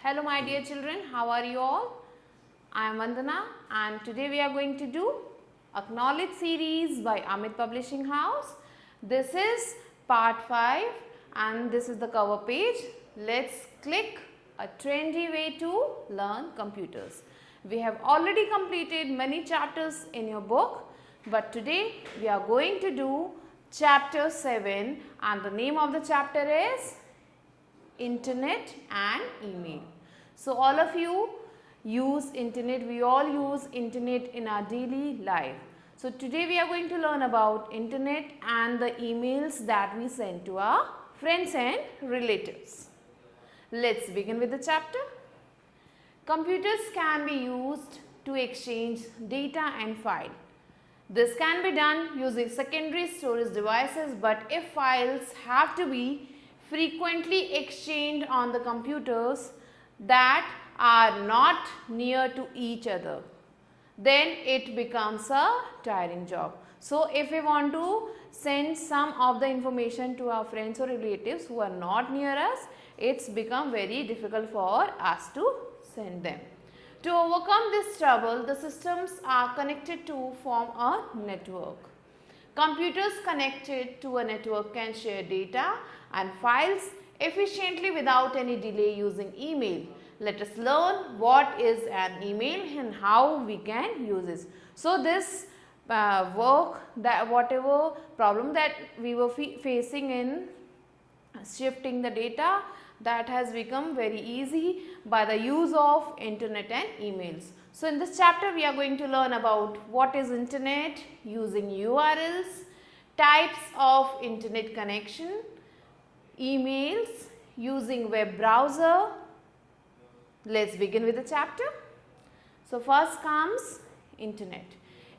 Hello my dear children, how are you all? I am Vandana and today we are going to do Acknowledge series by Amit Publishing House. This is part 5 and this is the cover page. Let's click a trendy way to learn computers. We have already completed many chapters in your book, but today we are going to do chapter 7 and the name of the chapter is Internet and Email. So all of you use internet, we all use internet in our daily life. So today we are going to learn about internet and the emails that we send to our friends and relatives. Let's begin with the chapter. Computers can be used to exchange data and file. This can be done using secondary storage devices, but if files have to be frequently exchanged on the computers that are not near to each other, then it becomes a tiring job. So if we want to send some of the information to our friends or relatives who are not near us, it's become very difficult for us to send them. To overcome this trouble, the systems are connected to form a network. Computers connected to a network can share data and files efficiently without any delay using email. Let us learn what is an email and how we can use it. So this whatever problem that we were facing in shifting the data, that has become very easy by the use of internet and emails. So in this chapter we are going to learn about what is internet, using URLs, types of internet connection, emails, using web browser. Let's begin with the chapter. So first comes internet.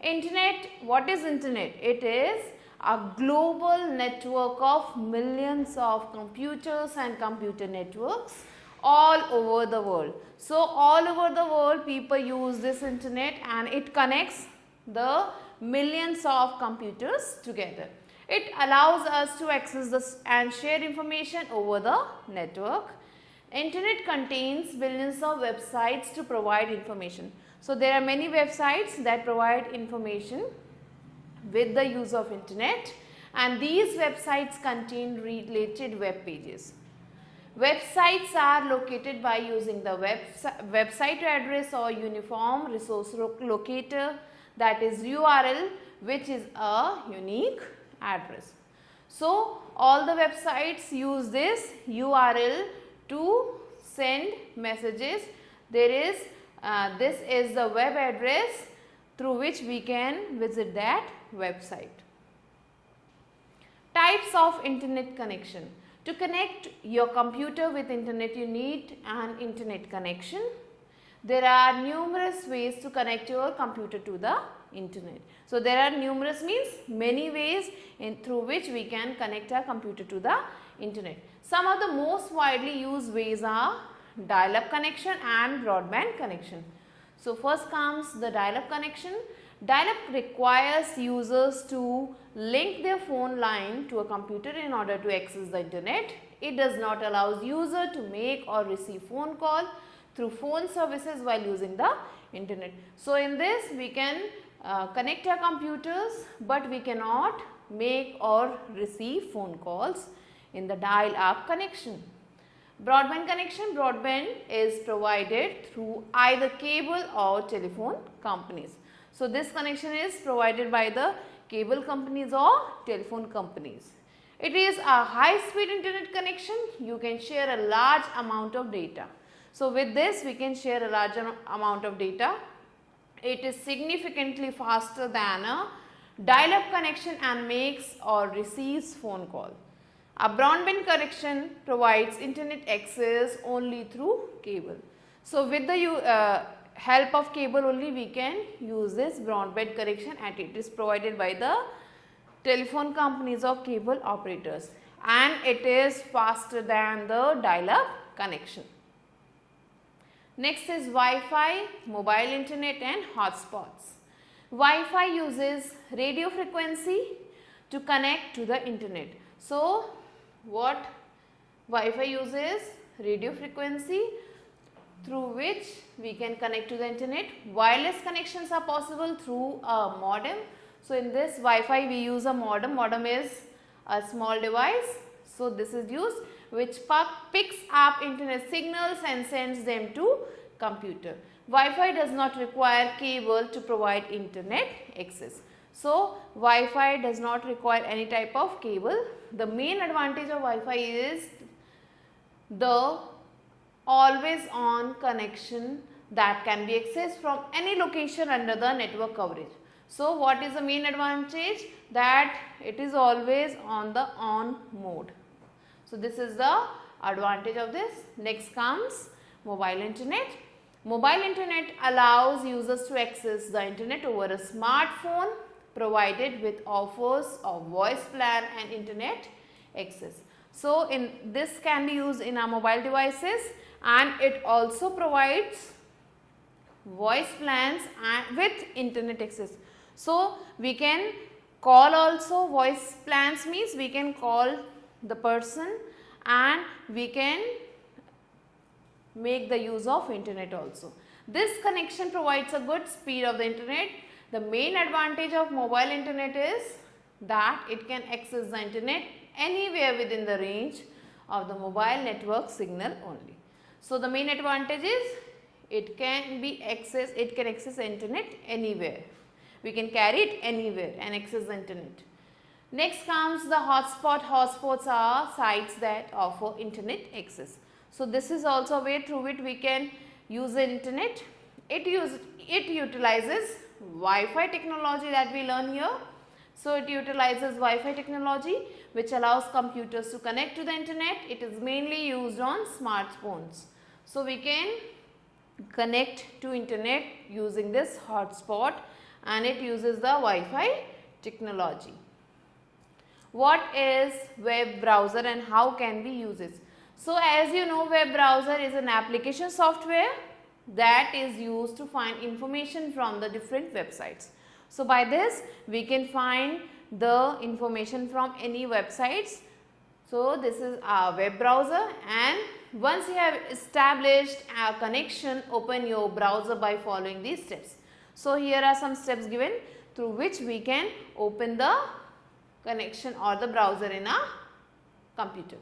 Internet, what is internet? It is a global network of millions of computers and computer networks all over the world. So all over the world people use this internet and it connects the millions of computers together. It allows us to access this and share information over the network. Internet contains billions of websites to provide information. So there are many websites that provide information with the use of internet, and these websites contain related web pages. Websites are located by using the website address or uniform resource locator, that is URL, which is a unique address. So all the websites use this URL to send messages. This is the web address through which we can visit that website. Types of internet connection. To connect your computer with internet, you need an internet connection. There are numerous ways to connect your computer to the internet. So there are numerous means many ways through which we can connect our computer to the internet. Some of the most widely used ways are dial-up connection and broadband connection. So first comes the dial-up connection. Dial-up requires users to link their phone line to a computer in order to access the internet. It does not allow user to make or receive phone call through phone services while using the internet. So in this we can connect our computers, but we cannot make or receive phone calls in the dial-up connection. Broadband connection. Broadband is provided through either cable or telephone companies. So this connection is provided by the cable companies or telephone companies. It is a high-speed internet connection. You can share a large amount of data. So with this we can share a large amount of data. It is significantly faster than a dial-up connection and makes or receives phone call. A broadband connection provides internet access only through cable. So with the help of cable only we can use this broadband connection, and it is provided by the telephone companies or cable operators, and it is faster than the dial-up connection. Next is Wi-Fi, mobile internet and hotspots. Wi-Fi uses radio frequency to connect to the internet. So what Wi-Fi uses radio frequency through which we can connect to the internet. Wireless connections are possible through a modem. So in this Wi-Fi we use a modem. Modem is a small device. So this is used which picks up internet signals and sends them to computer. Wi-Fi does not require cable to provide internet access. So Wi-Fi does not require any type of cable. The main advantage of Wi-Fi is the always on connection that can be accessed from any location under the network coverage. So what is the main advantage? That it is always on the on mode. So this is the advantage of this. Next comes mobile internet. Mobile internet allows users to access the internet over a smartphone provided with offers of voice plan and internet access. So in this can be used in our mobile devices, and it also provides voice plans and with internet access. So we can call also. Voice plans means we can call the person and we can make the use of internet also. This connection provides a good speed of the internet. The main advantage of mobile internet is that it can access the internet anywhere within the range of the mobile network signal only. So the main advantage is it can access internet anywhere. We can carry it anywhere and access the internet. Next comes the hotspot. Hotspots are sites that offer internet access. So this is also a way through which we can use the internet. It utilizes Wi-Fi technology that we learn here. So it utilizes Wi-Fi technology which allows computers to connect to the internet. It is mainly used on smartphones. So we can connect to internet using this hotspot, and it uses the Wi-Fi technology. What is web browser and how can we use it? So as you know, web browser is an application software that is used to find information from the different websites. So by this we can find the information from any websites. So this is our web browser, and once you have established a connection, open your browser by following these steps. So here are some steps given through which we can open the connection or the browser in a computer.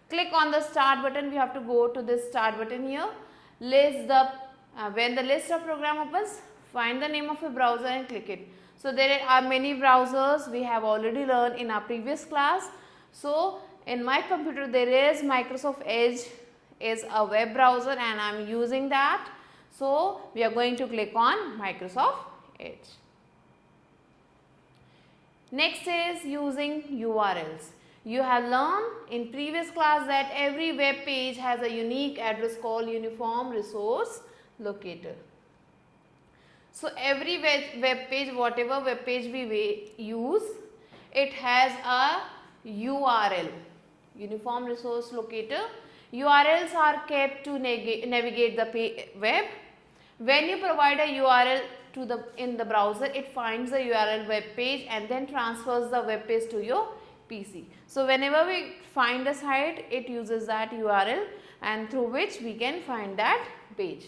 Click on the start button. We have to go to this start button here. When the list of program opens, find the name of a browser and click it. So there are many browsers we have already learned in our previous class. So in my computer there is Microsoft Edge is a web browser and I am using that. So we are going to click on Microsoft Edge. Next is using URLs. You have learned in previous class that every web page has a unique address called Uniform Resource Locator. So every web page, whatever web page we use, it has a URL, Uniform Resource Locator. URLs are kept to navigate the web. When you provide a URL in the browser, it finds the URL web page and then transfers the web page to your PC. So whenever we find a site, it uses that URL and through which we can find that page.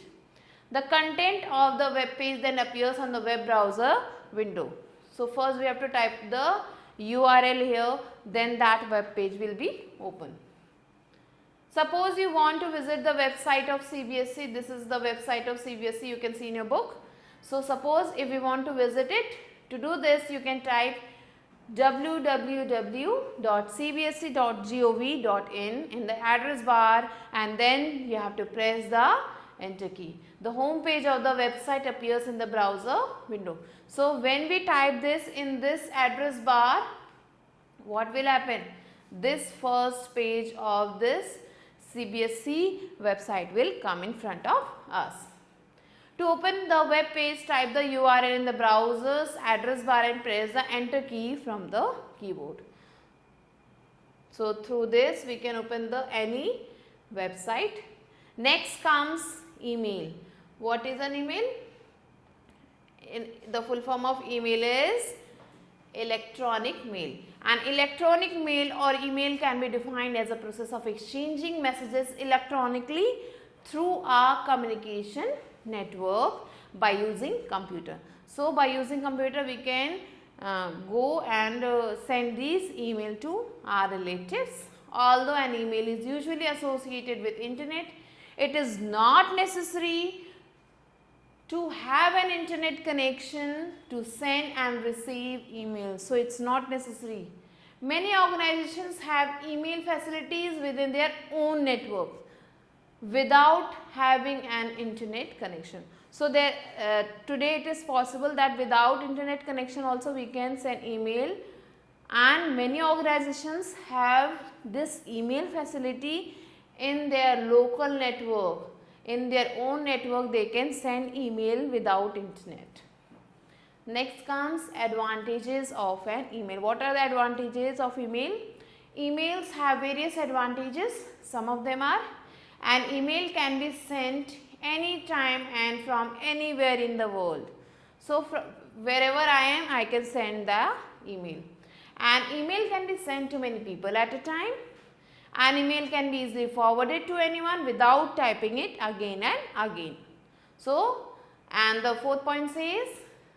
The content of the web page then appears on the web browser window. So first we have to type the URL here, then that web page will be open. Suppose you want to visit the website of CBSE. This is the website of CBSE, you can see in your book. So suppose if we want to visit it, to do this you can type www.cbse.gov.in in the address bar, and then you have to press the enter key. The home page of the website appears in the browser window. So when we type this in this address bar, what will happen? This first page of this CBSE website will come in front of us. To open the web page, type the URL in the browser's address bar and press the enter key from the keyboard. So through this we can open any website. Next comes email. What is an email? The full form of email is electronic mail. An electronic mail or email can be defined as a process of exchanging messages electronically through our communication network by using computer. So, by using computer we can go and send these email to our relatives. Although an email is usually associated with internet, it is not necessary to have an internet connection to send and receive emails. So, it is not necessary. Many organizations have email facilities within their own network without having an internet connection. So, today it is possible that without internet connection also we can send email, and many organizations have this email facility in their local network. In their own network they can send email without internet. Next comes advantages of an email. What are the advantages of email? Emails have various advantages. Some of them are: an email can be sent anytime and from anywhere in the world. So, wherever I am, I can send the email. An email can be sent to many people at a time. An email can be easily forwarded to anyone without typing it again and again. So, and the fourth point says,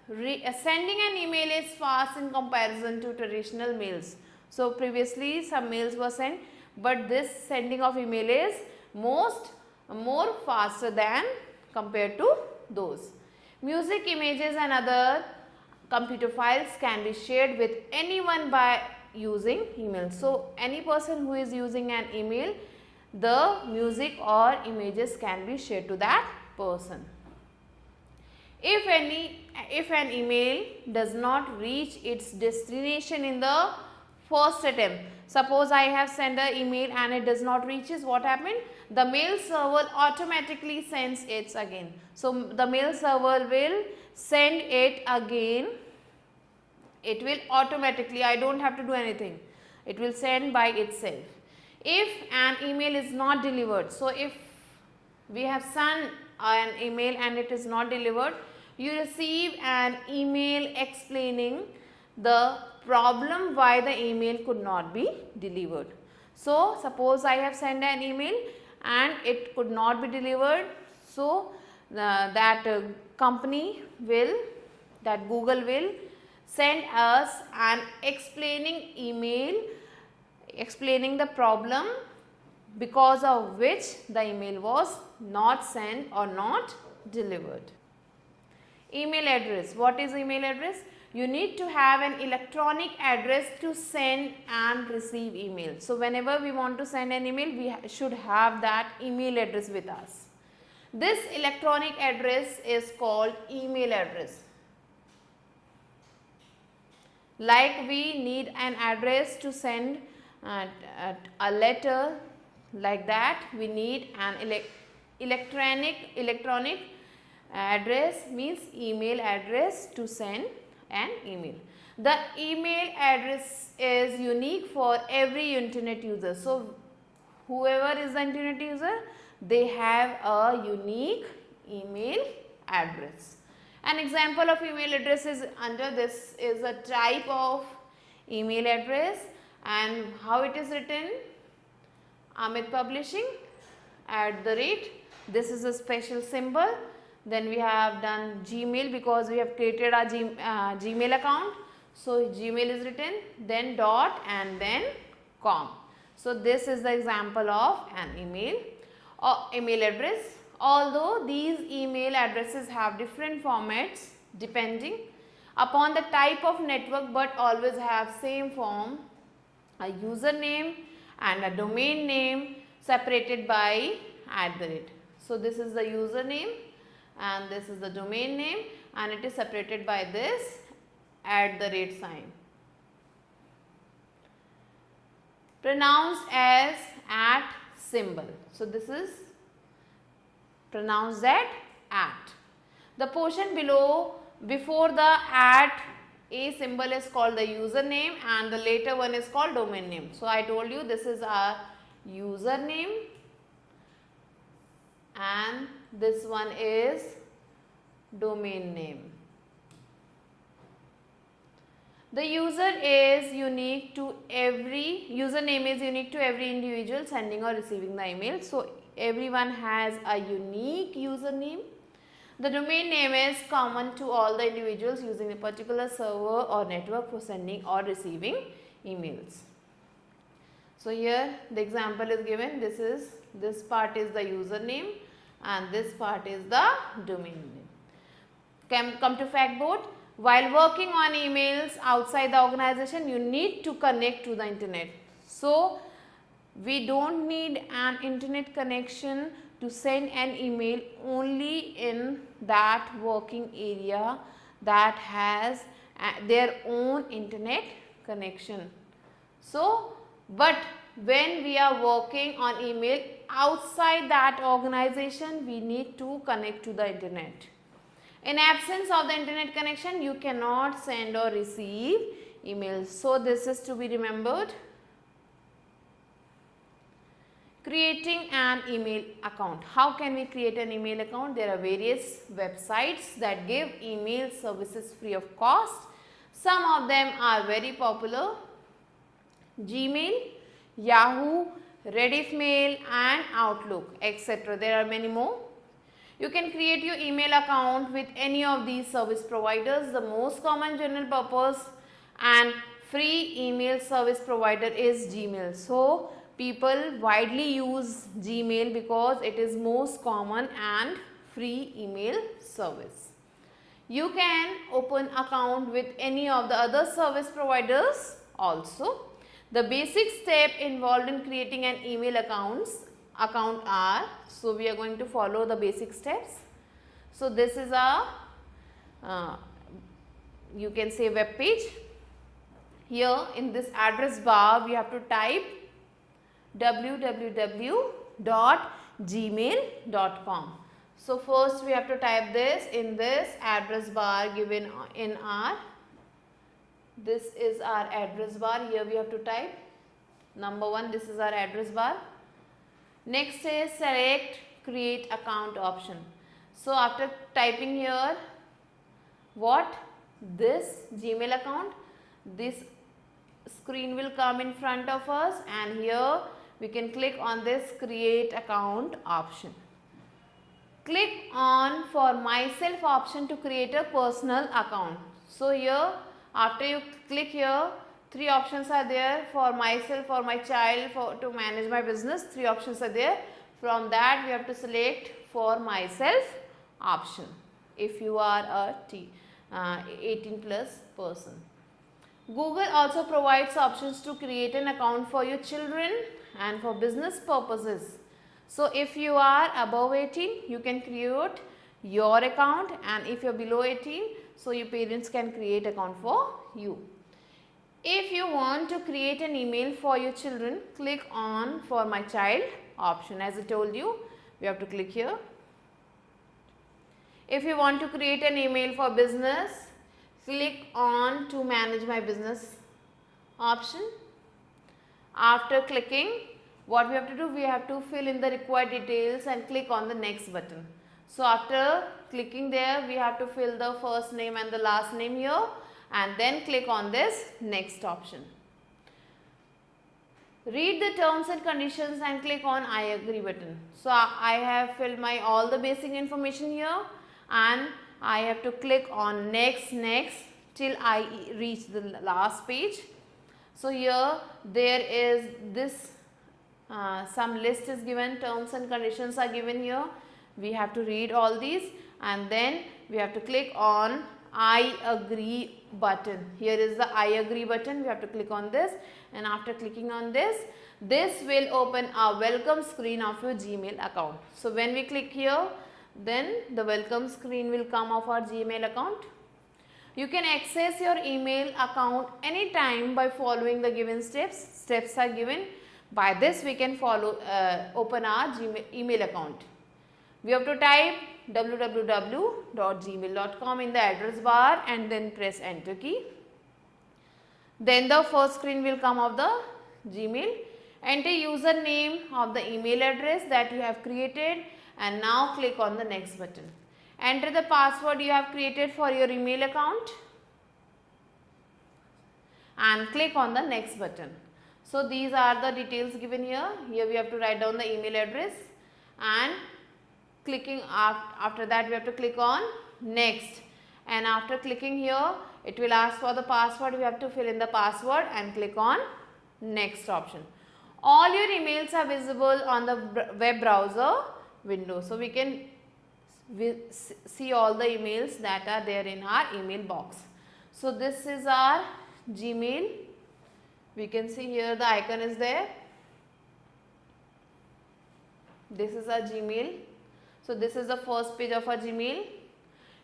sending an email is fast in comparison to traditional mails. So, previously some mails were sent, but this sending of email is more faster than compared to those. Music, images and other computer files can be shared with anyone by using email. So, any person who is using an email, the music or images can be shared to that person. If an email does not reach its destination in the first attempt, suppose I have sent an email and it does not reaches, what happened? The mail server automatically sends it again. So, the mail server will send it again. It will automatically, I don't have to do anything. It will send by itself. If an email is not delivered, so if we have sent an email and it is not delivered, you receive an email explaining the problem why the email could not be delivered. So, suppose I have sent an email and it could not be delivered. So, that Google will send us an explaining email explaining the problem because of which the email was not sent or not delivered. Email address. What is email address? You need to have an electronic address to send and receive email. So, whenever we want to send an email, we should have that email address with us. This electronic address is called email address. Like we need an address to send a letter, like that we need an electronic address, means email address to send an email. The email address is unique for every internet user. So, whoever is the internet user, they have a unique email address. An example of email address is under this is a type of email address, and how it is written: Amit Publishing @ this is a special symbol. Then we have done Gmail because we have created a Gmail account. So, Gmail is written, then dot and then com. So, this is the example of an email or email address. Although these email addresses have different formats depending upon the type of network, but always have same form: a username and a domain name separated by @. So, this is the username and this is the domain name, and it is separated by this @ sign. Pronounced as @ symbol. So, this is pronounced at. The portion before the @ symbol is called the username, and the later one is called domain name. So, I told you this is our username and this one is domain name. The username is unique to every individual sending or receiving the email. So, everyone has a unique username. The domain name is common to all the individuals using a particular server or network for sending or receiving emails. So here the example is given. This part is the username and this part is the domain name. Come to fact board. While working on emails outside the organization, you need to connect to the internet. So we don't need an internet connection to send an email only in that working area that has their own internet connection. So, but when we are working on email outside that organization, we need to connect to the internet. In absence of the internet connection, you cannot send or receive emails. So, this is to be remembered. Creating an email account. How can we create an email account? There are various websites that give email services free of cost. Some of them are very popular. Gmail, Yahoo, Rediffmail and Outlook, etc. There are many more. You can create your email account with any of these service providers. The most common general purpose and free email service provider is Gmail. So, people widely use Gmail because it is most common and free email service. You can open account with any of the other service providers also. The basic step involved in creating an email account are, so we are going to follow the basic steps. So this is a you can say web page. Here in this address bar we have to type www.gmail.com. So first we have to type this in this address bar given in our, this is our address bar. Here we have to type number 1, this is our address bar. Next is select create account option. So after typing here what, this Gmail account, this screen will come in front of us and here we can click on this create account option. Click on for myself option to create a personal account. So here after you click here, 3 options are there: for myself, for my child, for to manage my business. 3 options are there. From that we have to select for myself option if you are a 18 plus person. Google also provides options to create an account for your children and for business purposes. So if you are above 18, you can create your account, and if you are below 18, so your parents can create account for you. If you want to create an email for your children, click on for my child option. As I told you, we have to click here. If you want to create an email for business, click on to manage my business option. After clicking, what we have to do, we have to fill in the required details and click on the next button. So after clicking there, we have to fill the first name and the last name here and then click on this next option. Read the terms and conditions and click on I agree button. So I have filled my all the basic information here and I have to click on next till I reach the last page. So here there is this some list is given, terms and conditions are given here. We have to read all these and then we have to click on I agree button. Here is the I agree button. We have to click on this, and after clicking on this, this will open a welcome screen of your Gmail account. So when we click here, then the welcome screen will come of our Gmail account. You can access your email account anytime by following the given steps. Steps are given. By this we can follow open our Gmail email account. We have to type www.gmail.com in the address bar and then press enter key. Then the first screen will come of the Gmail. Enter username of the email address that you have created and now click on the next button. Enter the password you have created for your email account and click on the next button. So these are the details given here. Here we have to write down the email address and clicking after that we have to click on next, and after clicking here it will ask for the password. We have to fill in the password and click on next option. All your emails are visible on the web browser window, so we can see all the emails that are there in our email box. So this is our Gmail. We can see here the icon is there. This is our Gmail. So this is the first page of our Gmail.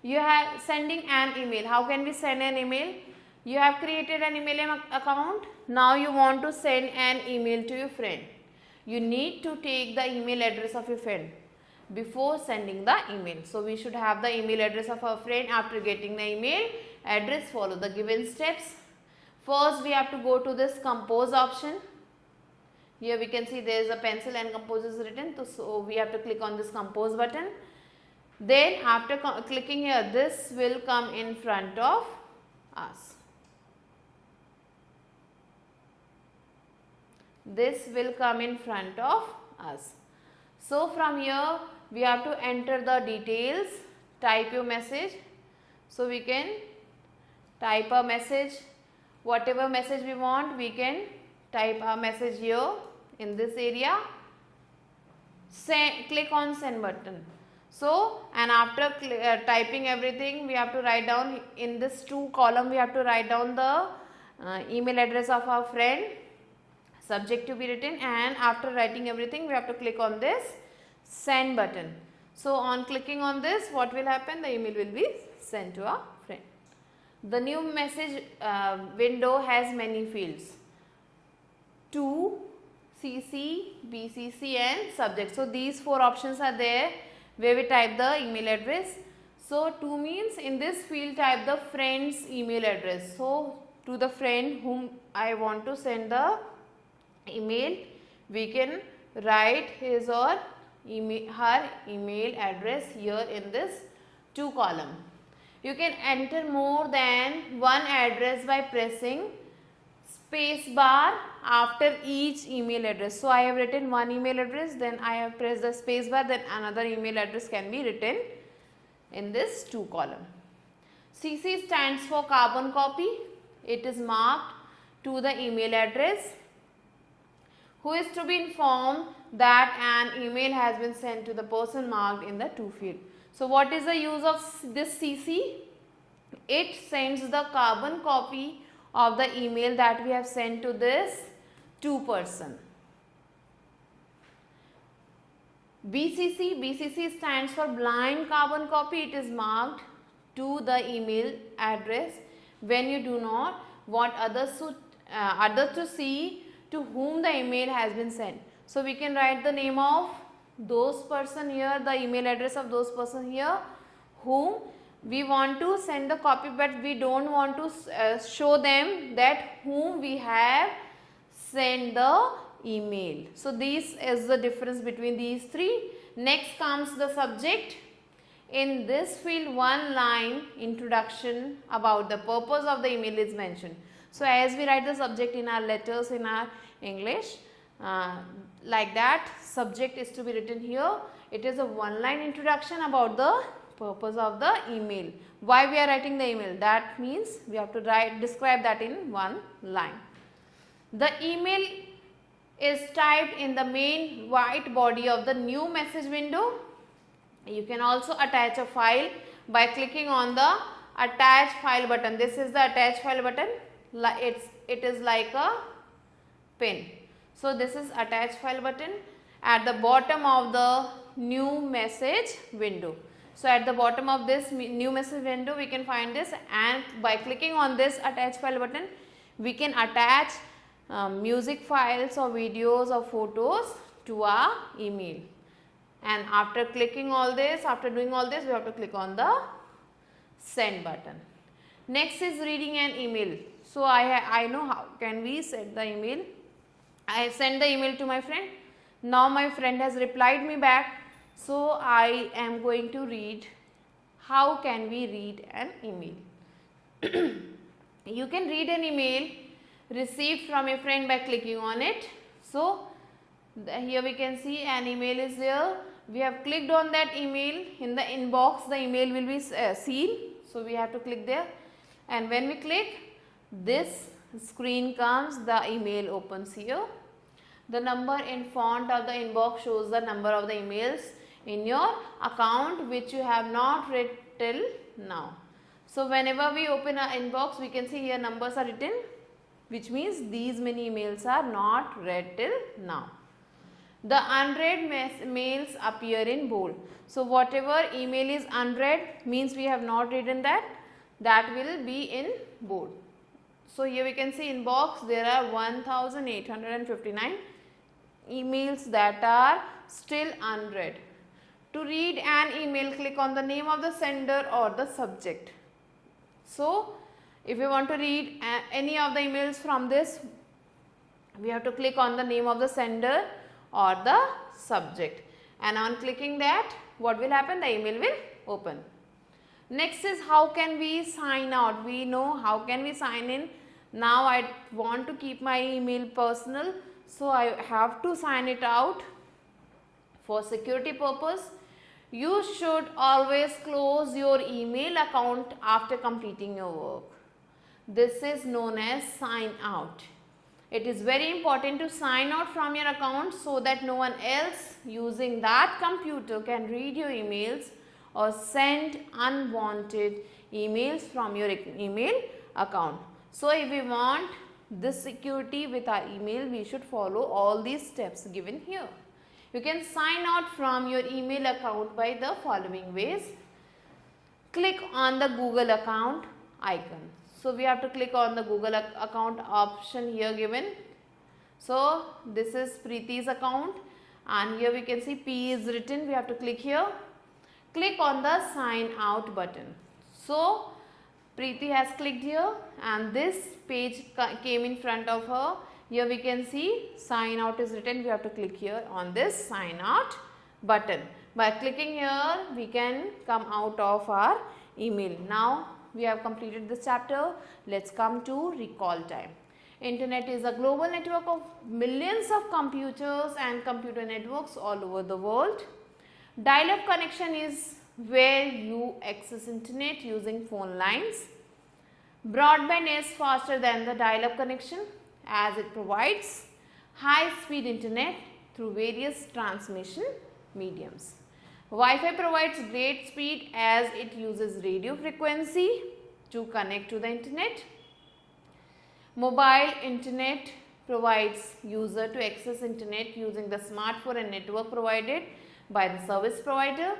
You have sending an email. How can we send an email? You have created an email account. Now you want to send an email to your friend. You need to take the email address of your friend before sending the email. So we should have the email address of our friend. After getting the email address, follow the given steps. First we have to go to this compose option. Here we can see there is a pencil and compose is written, so we have to click on this compose button. Then after clicking here, this will come in front of us. This will come in front of us. So from here we have to enter the details, type your message. So we can type a message, whatever message we want, we can type a message here in this area. Click on send button. So, and after typing everything, we have to write down in this 2 column, we have to write down the email address of our friend, subject to be written, and after writing everything we have to click on this send button. So on clicking on this, what will happen? The email will be sent to our friend. The new message window has many fields: to, CC, BCC and subject. So these 4 options are there where we type the email address. So to means in this field type the friend's email address. So to the friend whom I want to send the email, we can write his or her email address here in this 2 column. You can enter more than one address by pressing space bar after each email address. So I have written one email address, then I have pressed the space bar, then another email address can be written in this 2 column. CC stands for carbon copy. It is marked to the email address who is to be informed that an email has been sent to the person marked in the to field. So what is the use of this CC? It sends the carbon copy of the email that we have sent to this to person. BCC stands for blind carbon copy. It is marked to the email address when you do not want others to see to whom the email has been sent. So we can write the name of those person here, the email address of those person here whom we want to send the copy, but we don't want to show them that whom we have sent the email. So this is the difference between these 3. Next comes the subject. In this field, 1 line introduction about the purpose of the email is mentioned. So as we write the subject in our letters in our English, like that, subject is to be written here. It is a 1 line introduction about the purpose of the email. Why we are writing the email? That means we have to describe that in 1 line. The email is typed in the main white body of the new message window. You can also attach a file by clicking on the attach file button. This is the attach file button. It is like a pen. So this is attach file button at the bottom of the new message window. So at the bottom of this new message window we can find this, and by clicking on this attach file button we can attach music files or videos or photos to our email. And after clicking all this, after doing all this, we have to click on the send button. Next is reading an email. So I know how can we send the email. I have sent the email to my friend. Now my friend has replied me back. So I am going to read. How can we read an email? You can read an email received from a friend by clicking on it. So here we can see an email is there we have clicked on that email. In the inbox, the email will be sealed. So we have to click there, and when we click, this screen comes, the email opens here. The number in font of the inbox shows the number of the emails in your account which you have not read till now. So whenever we open our inbox, we can see here numbers are written, which means these many emails are not read till now. The unread mails appear in bold. So whatever email is unread means we have not written that will be in bold. So here we can see inbox, there are 1859 emails that are still unread. To read an email, click on the name of the sender or the subject. So if we want to read any of the emails from this, we have to click on the name of the sender or the subject, and on clicking that, what will happen? The email will open. Next is how can we sign out? We know how can we sign in. Now I want to keep my email personal, so I have to sign it out. For security purpose, you should always close your email account after completing your work. This is known as sign out. It is very important to sign out from your account so that no one else using that computer can read your emails or send unwanted emails from your email account. So if we want this security with our email, we should follow all these steps given here. You can sign out from your email account by the following ways. Click on the Google account icon. So we have to click on the Google account option here given. So this is Preeti's account, and here we can see P is written. We have to click here. Click on the sign out button. So Preeti has clicked here and this page came in front of her. Here we can see sign out is written. We have to click here on this sign out button. By clicking here, we can come out of our email. Now we have completed this chapter. Let's come to recall time. Internet is a global network of millions of computers and computer networks all over the world. Dial-up connection is where you access internet using phone lines. Broadband is faster than the dial-up connection as it provides high-speed internet through various transmission mediums. Wi-Fi provides great speed as it uses radio frequency to connect to the internet. Mobile internet provides user to access internet using the smartphone and network provided by the service provider.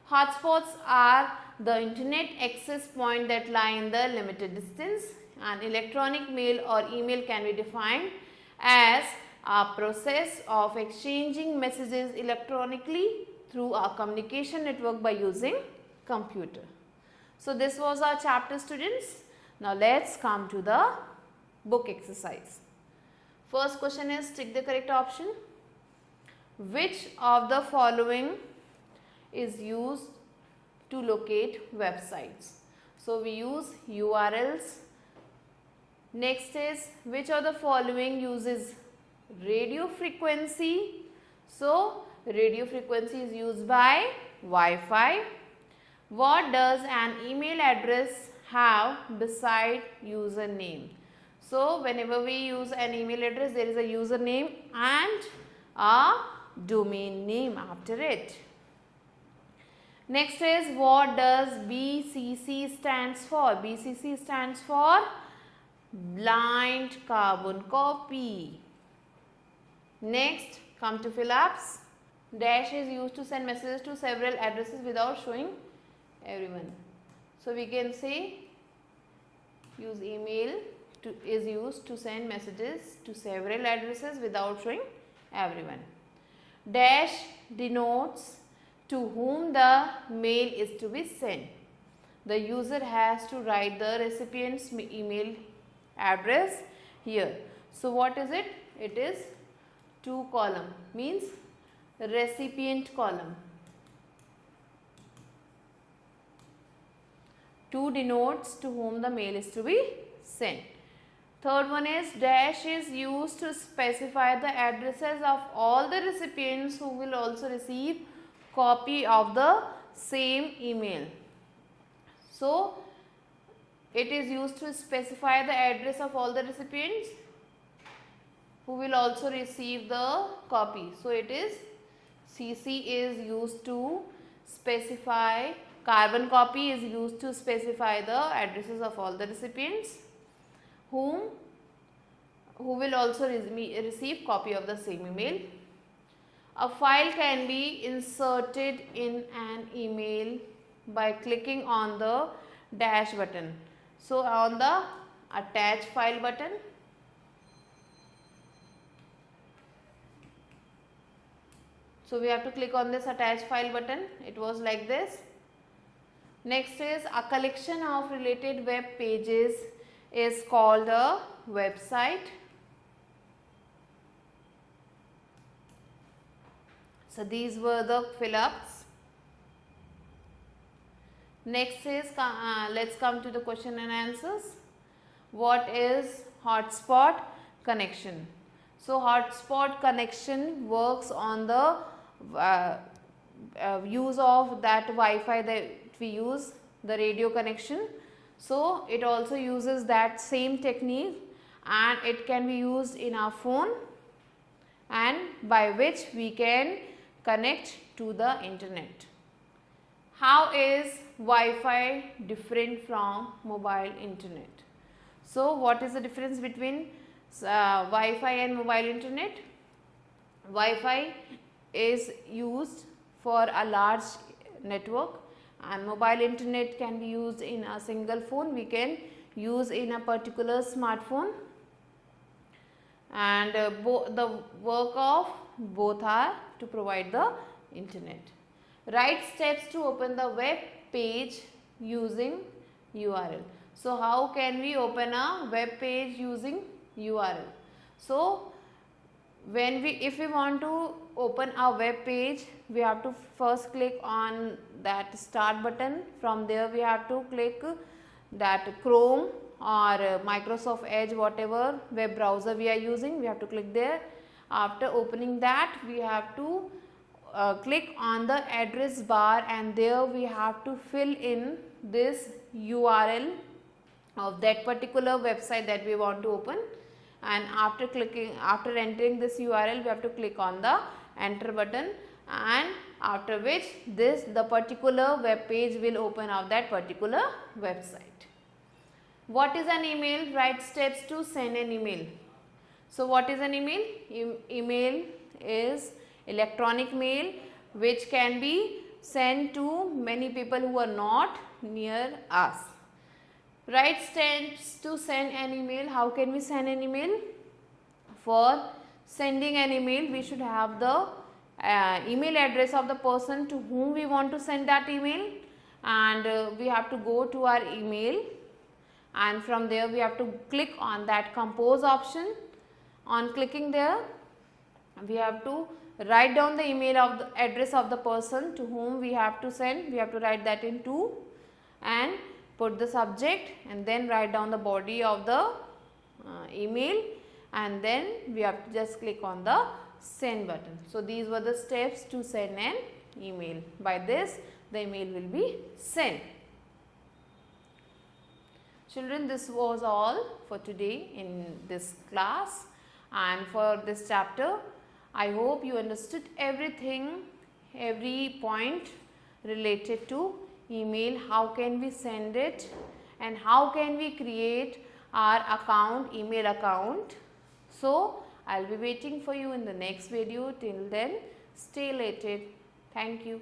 Hotspots are the internet access point that lie in the limited distance. An electronic mail or email can be defined as a process of exchanging messages electronically through a communication network by using computer. So this was our chapter, students. Now let's come to the book exercise. First question is tick the correct option. Which of the following is used to locate websites? So we use URLs. Next is which of the following uses radio frequency? So radio frequency is used by Wi-Fi. What does an email address have beside username? So whenever we use an email address, there is a username and a domain name after it. Next is what does BCC stands for? BCC stands for blind carbon copy. Next, come to fill-ups. Dash is used to send messages to several addresses without showing everyone. So we can say use email is used to send messages to several addresses without showing everyone. Dash denotes to whom the mail is to be sent. The user has to write the recipient's email address here. So what is it? It is to column, means recipient column. To denotes to whom the mail is to be sent. Third one is dash is used to specify the addresses of all the recipients who will also receive copy of the same email. So it is used to specify the address of all the recipients who will also receive the copy. So it is CC is used to specify, carbon copy is used to specify the addresses of all the recipients who will also receive copy of the same email. A file can be inserted in an email by clicking on the dash button. So on the attach file button, so we have to click on this attach file button. It was like this. Next is a collection of related web pages is called a website. So these were the fill-ups. Next is let's come to the question and answers. What is hotspot connection? So hotspot connection works on the use of that Wi-Fi that we use, the radio connection. So it also uses that same technique, and it can be used in our phone, and by which we can connect to the internet. How is Wi-Fi different from mobile internet? So what is the difference between Wi-Fi and mobile internet? Wi-Fi is used for a large network, and mobile internet can be used in a single phone. We can use in a particular smartphone, and the work of both are to provide the internet. Write steps to open the web page using URL. So how can we open a web page using URL? So if we want to open a web page, we have to first click on that start button. From there we have to click that Chrome or Microsoft Edge, whatever web browser we are using, we have to click there. After opening that, we have to click on the address bar, and there we have to fill in this URL of that particular website that we want to open. And after entering this URL, we have to click on the enter button, and after which the particular web page will open of that particular website. What is an email? Write steps to send an email. So what is an email? Email is electronic mail which can be sent to many people who are not near us. Write steps to send an email. How can we send an email? For sending an email, we should have the email address of the person to whom we want to send that email, and we have to go to our email, and from there we have to click on that compose option. On clicking there, we have to write down the email of the address of the person to whom we have to send. We have to write that in 2 and put the subject, and then write down the body of the email, and then we have to just click on the send button. So these were the steps to send an email. By this, the email will be sent. Children, this was all for today in this class and for this chapter. I hope you understood everything, every point related to email, how can we send it, and how can we create our account, email account. So I will be waiting for you in the next video. Till then, stay lated. Thank you.